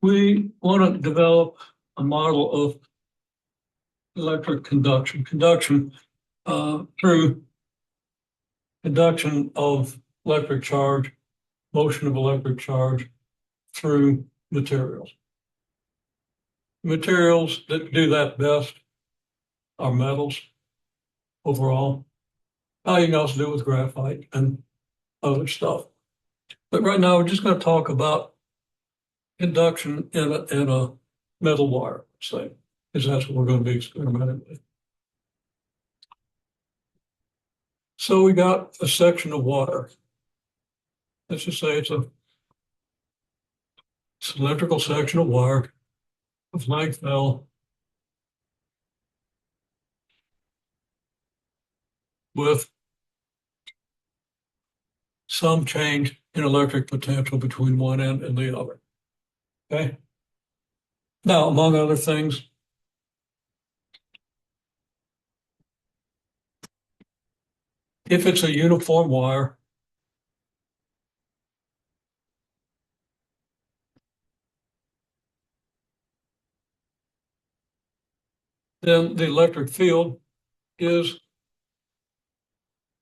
We want to develop a model of electric conduction through conduction of electric charge, motion of electric charge through materials. Materials that do that best are metals overall. You can also do it with graphite and other stuff. But right now, we're just going to talk about conduction in a metal wire, say, because that's what we're going to be experimenting with. So we got a section of wire. Let's just say it's a cylindrical section of wire of length L with some change in electric potential between one end and the other. Okay. Now, among other things, if it's a uniform wire, then the electric field is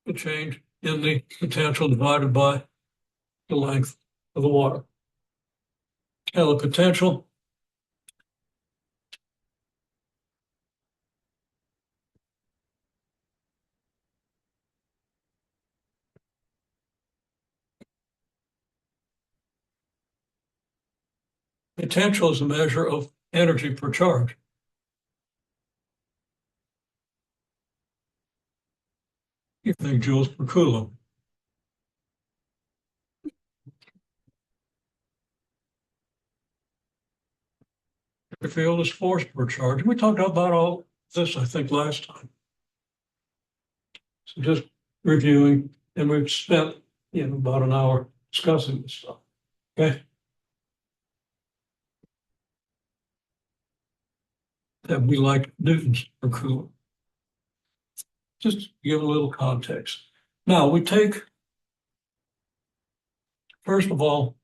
the change in the potential divided by the length of the wire. Now, the potential potential is a measure of energy per charge. You think joules per coulomb. The field is force per charge. We talked about all this, I think, last time. So just reviewing, and we've spent about an hour discussing this stuff. Okay. That we like newtons per coulomb. Just to give a little context. Now we take, first of all,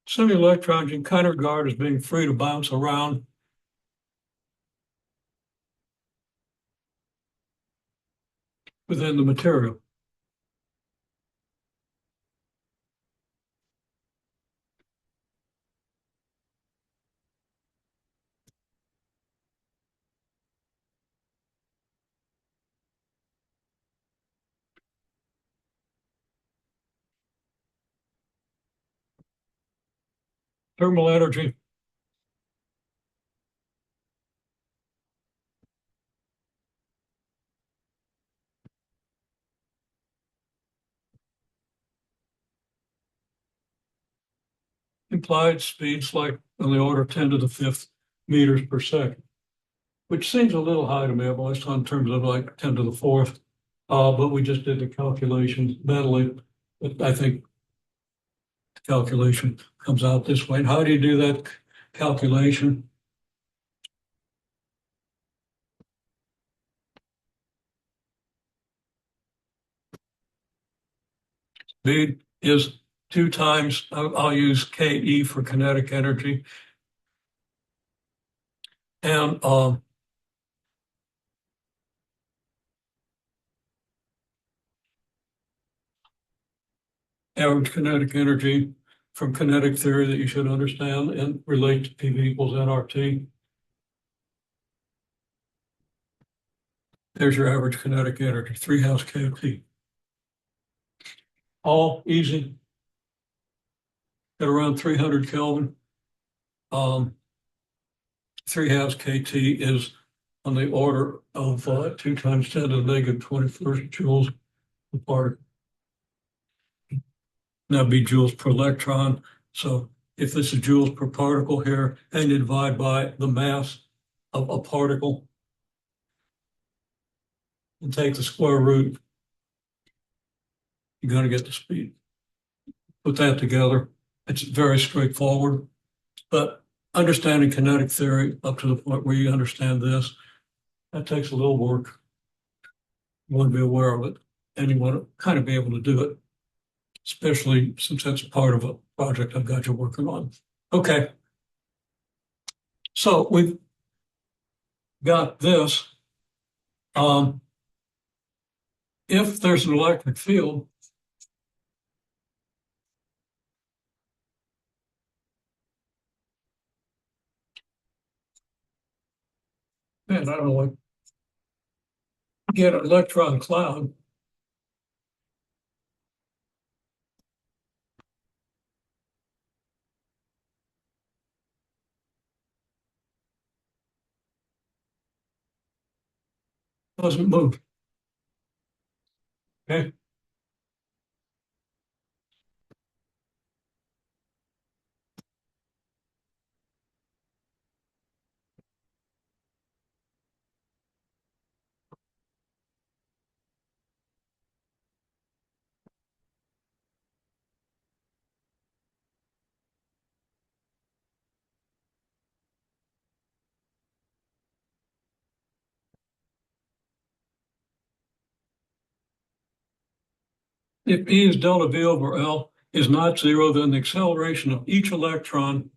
some electrons you kind of regard as being free to bounce around. Within the material. Thermal energy implied speeds like on the order of 10 to the fifth meters per second, which seems a little high to me. I've always thought in terms of like 10 to the fourth, but we just did the calculations mentally. But I think the calculation comes out this way. And how do you do that calculation? Speed is 2 times, I'll use KE for kinetic energy. And average kinetic energy from kinetic theory that you should understand and relate to PV equals nRT. There's your average kinetic energy, 3 halves kT. All easy at around 300 Kelvin. 3 halves kT is on the order of 2 times 10 to the negative 21st joules per particle. That'd be joules per electron. So if this is joules per particle here, and you divide by the mass of a particle, and take the square root you're going to get the speed. Put that together. It's very straightforward, but understanding kinetic theory up to the point where you understand this, that takes a little work. You want to be aware of it, and you want to kind of be able to do it, especially since that's part of a project I've got you working on. Okay. So we've got this. If there's an electric field, man, I don't know what, get an electron cloud. Doesn't move. Okay. If E is delta V over L is not zero, then the acceleration of each electron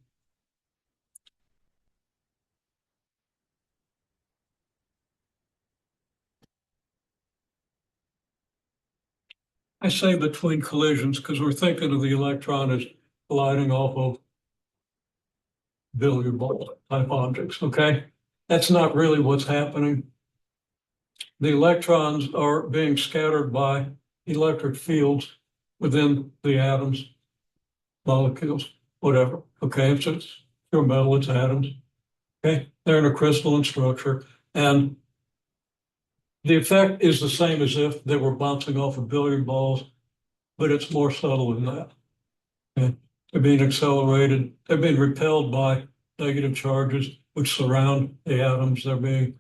I say between collisions because we're thinking of the electron as gliding off of billiard ball type objects, okay? That's not really what's happening. The electrons are being scattered by electric fields within the atoms, molecules, whatever, okay? It's pure metal, it's atoms, okay? They're in a crystalline structure, and the effect is the same as if they were bouncing off of billiard balls, but it's more subtle than that. Okay? They're being accelerated. They're being repelled by negative charges which surround the atoms. They're being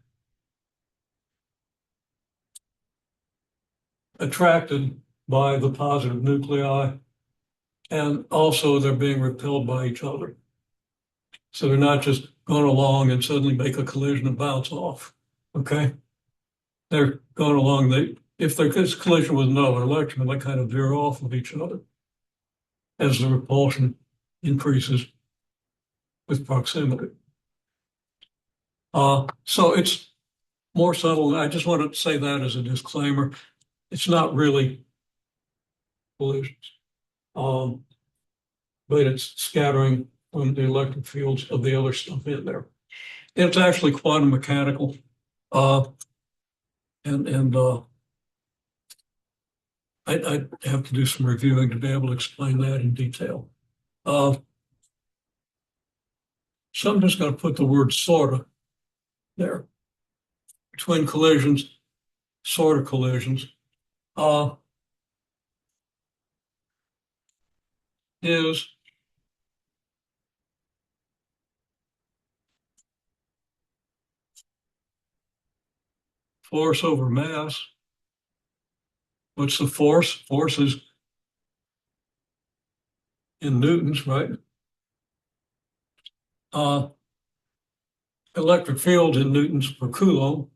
attracted by the positive nuclei, and also they're being repelled by each other. So they're not just going along and suddenly make a collision and bounce off. Okay? They're going along. If there's collision with no electron, they kind of veer off of each other as the repulsion increases with proximity. So it's more subtle. I just want to say that as a disclaimer. It's not really collisions, but it's scattering from the electric fields of the other stuff in there. It's actually quantum mechanical, uh, and I have to do some reviewing to be able to explain that in detail. So I'm just going to put the word sorta there. Between collisions, sorta collisions, is force over mass. What's the force? Force is in newtons, right? Electric field in newtons per coulomb,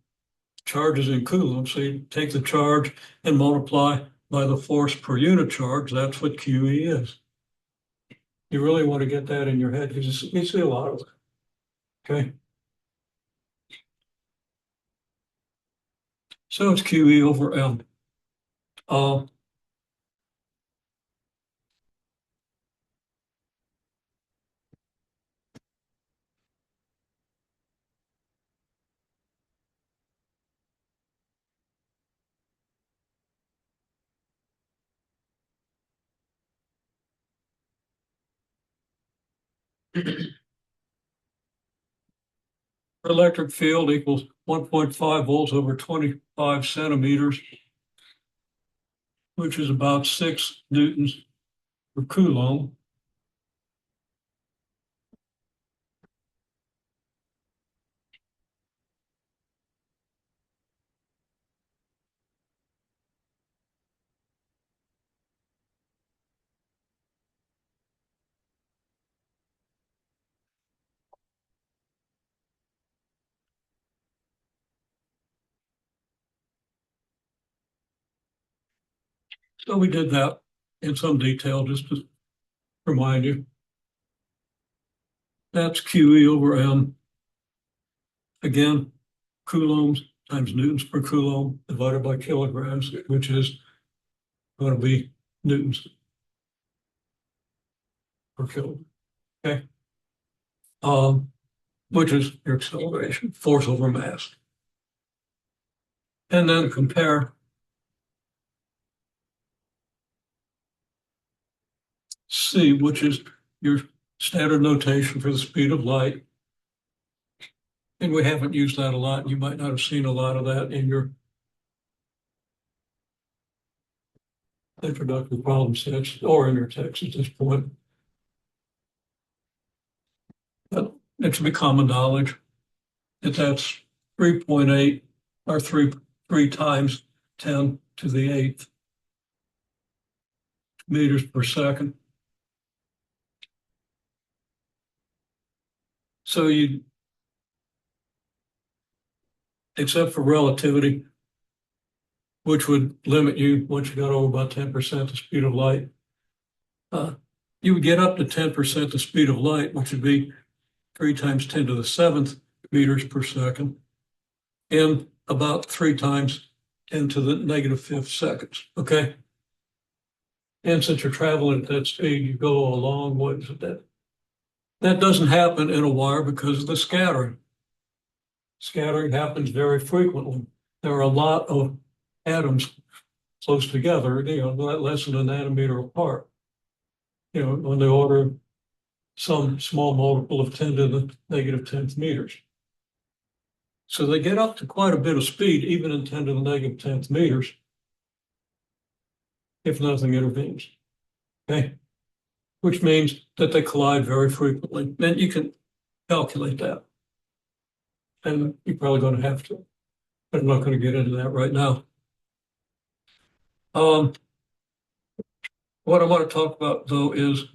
charge is in coulombs. So you take the charge and multiply by the force per unit charge. That's what QE is. You really want to get that in your head because you see a lot of it. Okay. So it's QE over M. Electric field equals 1.5 volts over 25 centimeters, which is about 6 newtons per coulomb. So we did that in some detail just to remind you. That's QE over M. Again, coulombs times newtons per coulomb divided by kilograms, which is going to be newtons per kilogram. Okay. Which is your acceleration, force over mass. And then compare C, which is your standard notation for the speed of light. And we haven't used that a lot. You might not have seen a lot of that in your introductory problem sets or in your text at this point. But it should be common knowledge that that's 3.8 or three times 10 to the 8th meters per second. So you, except for relativity, which would limit you once you got over about 10% the speed of light, you would get up to 10% the speed of light, which would be 3 times 10 to the 7th meters per second, in about 3 times 10 to the -5 seconds, okay? And since you're traveling at that speed, you go a long ways with that. That doesn't happen in a wire because of the scattering. Scattering happens very frequently. There are a lot of atoms close together, less than a nanometer apart, on the order of some small multiple of 10 to the -10th meters. So they get up to quite a bit of speed, even in 10 to the -10th meters, if nothing intervenes, okay? Which means that they collide very frequently. And you can calculate that. And you're probably going to have to, but I'm not going to get into that right now. What I want to talk about, though, is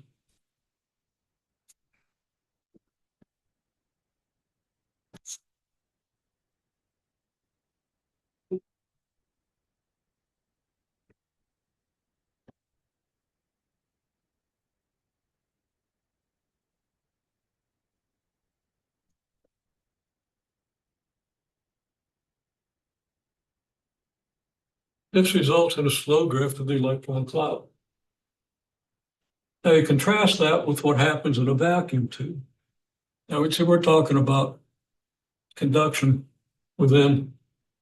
this results in a slow drift of the electron cloud. Now you contrast that with what happens in a vacuum tube. Now we're talking about conduction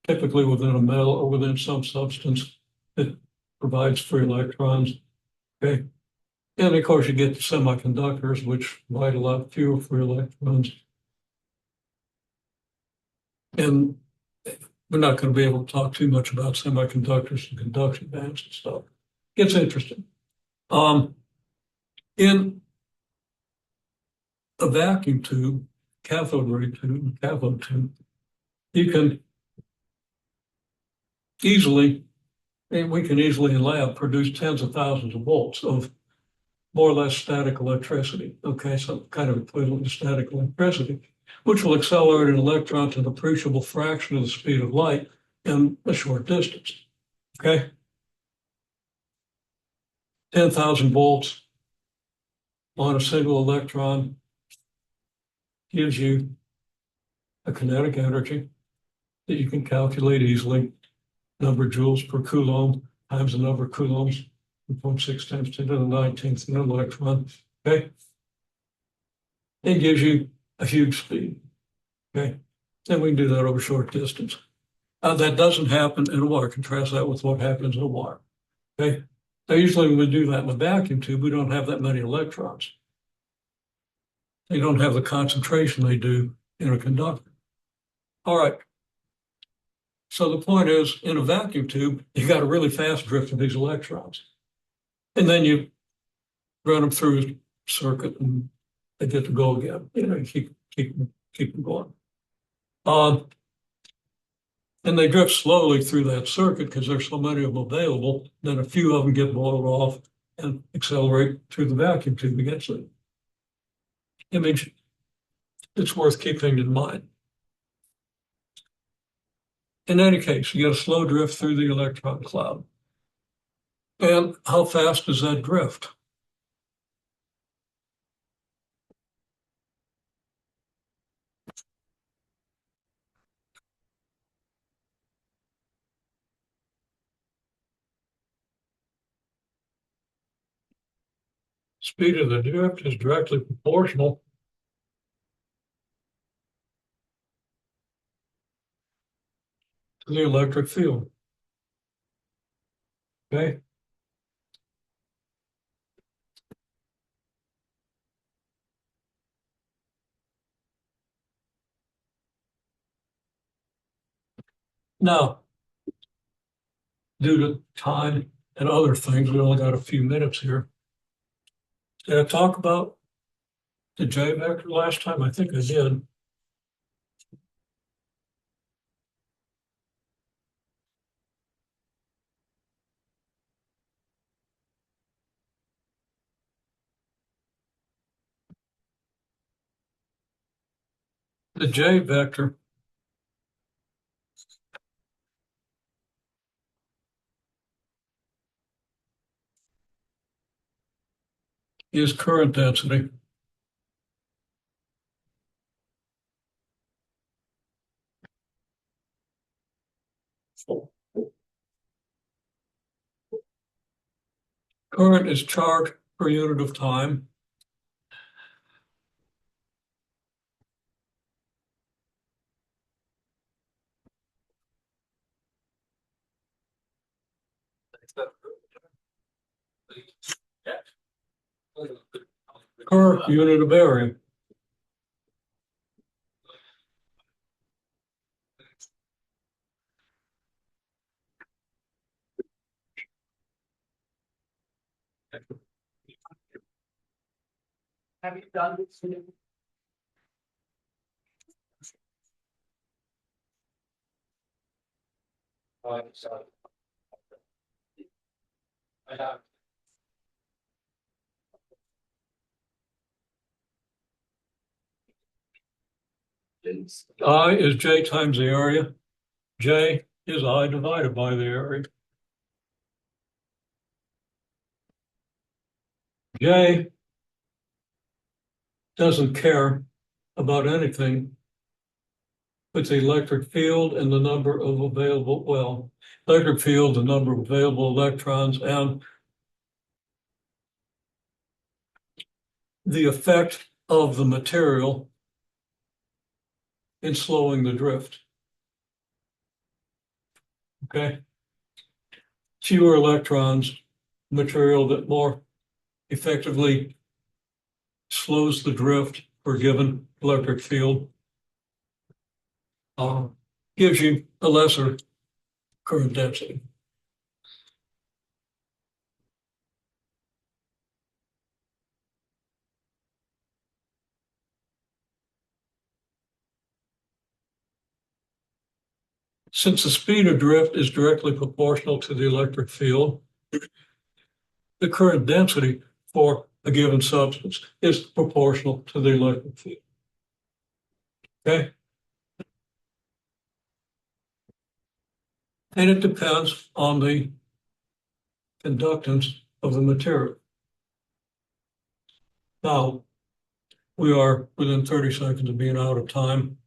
typically within a metal or within some substance that provides free electrons, okay? And of course you get the semiconductors, which provide a lot fewer free electrons. And we're not going to be able to talk too much about semiconductors and conduction bands and stuff. It gets interesting. In a vacuum tube, cathode ray tube, cathode tube, you can easily, and we can easily in lab produce tens of thousands of volts of more or less static electricity, okay, some kind of equivalent to static electricity, which will accelerate an electron to an appreciable fraction of the speed of light in a short distance, okay? 10,000 volts on a single electron gives you a kinetic energy that you can calculate easily, number of joules per coulomb times the number of coulombs, 1.6 times 10 to the 19th in an electron, okay? It gives you a huge speed, okay? And we can do that over short distance. That doesn't happen in a wire. Contrast that with what happens in a wire, okay? Now, usually when we do that in a vacuum tube, we don't have that many electrons. They don't have the concentration they do in a conductor. All right. So the point is, in a vacuum tube, you got a really fast drift of these electrons. And then you run them through a circuit and they get to go again. Keep them going. And they drift slowly through that circuit because there's so many of them available. Then a few of them get blown off and accelerate through the vacuum tube again. So image, it's worth keeping in mind. In any case, you get a slow drift through the electron cloud. And how fast does that drift? Speed of the drift is directly proportional to the electric field. Okay. Now, due to time and other things, we only got a few minutes here. Did I talk about the J vector last time? I think I did. The J vector is current density. Current is charge per unit of time. Per unit of area. Have you done this? I have. I is J times the area. J is I divided by the area. J doesn't care about anything but the electric field and the number of available, well, electric field, the number of available electrons, and the effect of the material in slowing the drift. Okay? Fewer electrons, material that more effectively slows the drift per given electric field, gives you a lesser current density. Since the speed of drift is directly proportional to the electric field, the current density for a given substance is proportional to the electric field. Okay? And it depends on the conductance of the material. Now, we are within 30 seconds of being out of time.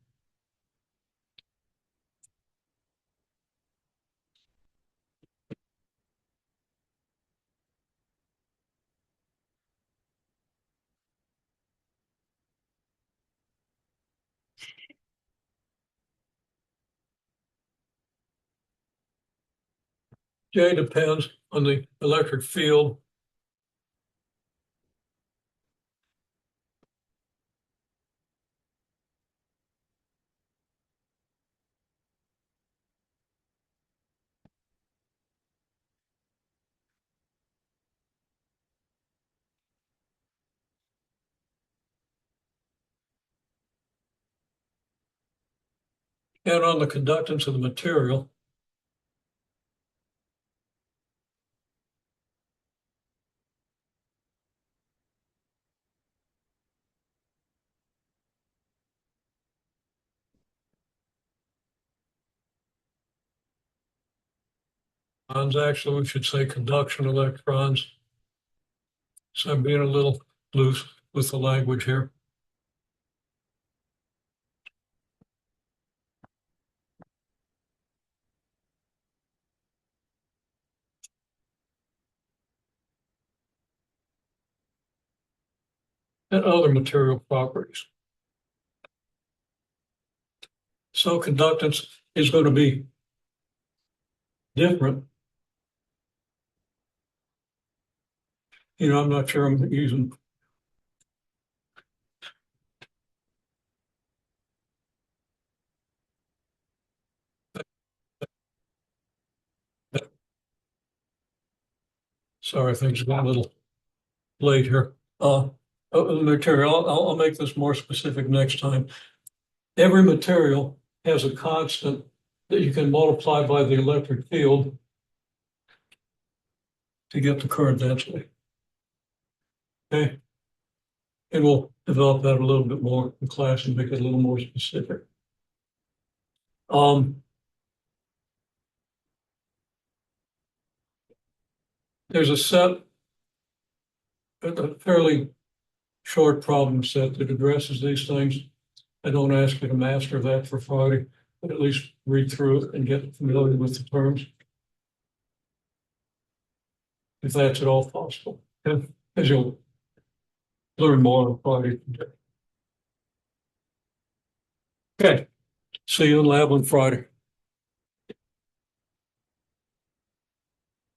J depends on the electric field. And on the conductance of the material. Actually, we should say conduction electrons. So I'm being a little loose with the language here. And other material properties. So conductance is going to be different. You know, I'm not sure I'm using. Sorry, things got a little late here. The material, I'll make this more specific next time. Every material has a constant that you can multiply by the electric field to get the current density. Okay. And we'll develop that a little bit more in class and make it a little more specific. There's a set, a fairly short problem set that addresses these things. I don't ask you to master that for Friday, but at least read through it and get familiar with the terms. If that's at all possible, as you'll learn more on Friday. Okay, see you in lab on Friday.